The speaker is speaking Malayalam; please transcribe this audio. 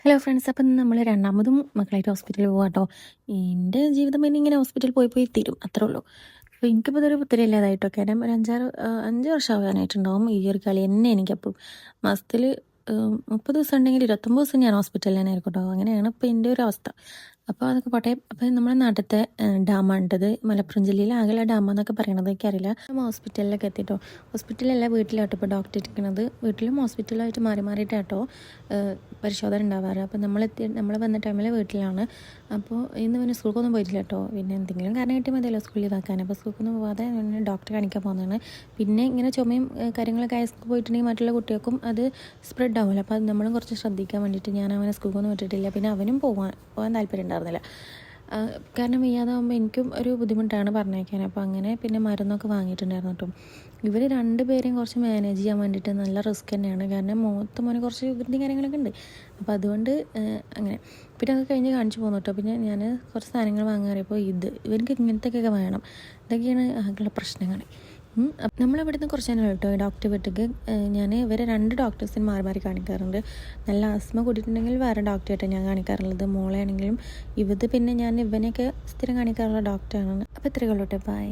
ഹലോ ഫ്രണ്ട്സ്, അപ്പം നമ്മൾ രണ്ടാമതും മക്കളായിട്ട് ഹോസ്പിറ്റലിൽ പോകാം കേട്ടോ. എൻ്റെ ജീവിതം പിന്നെ ഇങ്ങനെ ഹോസ്പിറ്റലിൽ പോയി പോയി തീരും, അത്രേ ഉള്ളൂ. അപ്പോൾ എനിക്കിപ്പോൾ ഇതൊരു പുത്തിരില്ലാതായിട്ടോ, കാരണം ഒരു 5 വർഷം ആകാനായിട്ടുണ്ടാവും ഈ ഒരു കളി എന്നെ. എനിക്കപ്പോൾ മാസത്തിൽ 30 ദിവസം ഉണ്ടെങ്കിൽ 29 ദിവസം ഞാൻ ഹോസ്പിറ്റലിൽ തന്നെ ആയിരിക്കും കേട്ടോ. അങ്ങനെയാണ് ഇപ്പോൾ എൻ്റെ ഒരു അവസ്ഥ. അപ്പോൾ അതൊക്കെ പോട്ടെ. അപ്പോൾ നമ്മുടെ നാട്ടിലത്തെ ഡാമാണിട്ടത്, മലപ്പുറം ജില്ലയിലെ ആകെയുള്ള ഡാമെന്നൊക്കെ പറയണത് എനിക്കറിയില്ല. നമ്മൾ ഹോസ്പിറ്റലിലൊക്കെ എത്തിയിട്ടോ. ഹോസ്പിറ്റലല്ല, വീട്ടിലാട്ടോ ഇപ്പോൾ ഡോക്ടർ ഇരിക്കുന്നത്. വീട്ടിലും ഹോസ്പിറ്റലായിട്ട് മാറി മാറിയിട്ടാട്ടോ പരിശോധന ഉണ്ടാവാറ്. അപ്പോൾ നമ്മൾ വന്ന ടൈമിൽ വീട്ടിലാണ്. അപ്പോൾ ഇന്ന് പിന്നെ സ്കൂൾക്കൊന്നും പോയിട്ടില്ല കേട്ടോ. പിന്നെ എന്തെങ്കിലും കാരണം കിട്ടിയാൽ മതിയല്ലോ സ്കൂളിൽ ഇതാക്കാൻ. അപ്പോൾ സ്കൂൾക്കൊന്നും പോകാതെ പിന്നെ ഡോക്ടറെ കാണിക്കാൻ പോകുന്നതാണ്. പിന്നെ ഇങ്ങനെ ചുമയും കാര്യങ്ങളൊക്കെ ആയ സ്കൂൾ പോയിട്ടുണ്ടെങ്കിൽ മറ്റുള്ള കുട്ടികൾക്കും അത് സ്പ്രെഡ് ആവുമല്ലോ. അപ്പോൾ അത് നമ്മളും കുറച്ച് ശ്രദ്ധിക്കാൻ വേണ്ടിയിട്ട് ഞാൻ അവനെ സ്കൂൾക്കൊന്നും വിട്ടിട്ടില്ല. പിന്നെ അവനും പോകാൻ താല്പര്യം ഉണ്ടായിരുന്നില്ല. കാരണം വയ്യാതാകുമ്പോൾ എനിക്കും ഒരു ബുദ്ധിമുട്ടാണ് പറഞ്ഞേക്കാൻ. അപ്പോൾ അങ്ങനെ പിന്നെ മരുന്നൊക്കെ വാങ്ങിയിട്ടുണ്ടായിരുന്നു കേട്ടോ. ഇവർ രണ്ടുപേരെയും കുറച്ച് മാനേജ് ചെയ്യാൻ വേണ്ടിയിട്ട് നല്ല റിസ്ക് തന്നെയാണ്. കാരണം മൂത്ത മോന് കുറച്ച് വികൃതി കാര്യങ്ങളൊക്കെ ഉണ്ട്. അപ്പോൾ അതുകൊണ്ട് അങ്ങനെ പിന്നെ അത് കഴിഞ്ഞ് കാണിച്ചു പോകുന്നു കേട്ടോ. പിന്നെ ഞാൻ കുറച്ച് സാധനങ്ങൾ വാങ്ങാറിയപ്പോൾ ഇവർക്ക് ഇങ്ങനത്തെയൊക്കെ വേണം. ഇതൊക്കെയാണ് ആകെയുള്ള പ്രശ്നങ്ങൾ. നമ്മളിവിടുന്ന് കുറച്ച് തന്നെ കേട്ടോ ഡോക്ടർ വീട്ടിലേക്ക്. ഞാൻ ഇവരെ 2 ഡോക്ടേഴ്സിന് മാറി മാറി കാണിക്കാറുണ്ട്. നല്ല ആസ്മ കൂടിയിട്ടുണ്ടെങ്കിൽ വേറെ ഡോക്ടറായിട്ടാണ് ഞാൻ കാണിക്കാറുള്ളത്. മോളെ ആണെങ്കിലും പിന്നെ ഞാൻ ഇവനെയൊക്കെ സ്ഥിരം കാണിക്കാറുള്ള ഡോക്ടറാണ്. അപ്പോൾ ഇത്രയേ ഉള്ളൂ കേട്ടോ. ബൈ.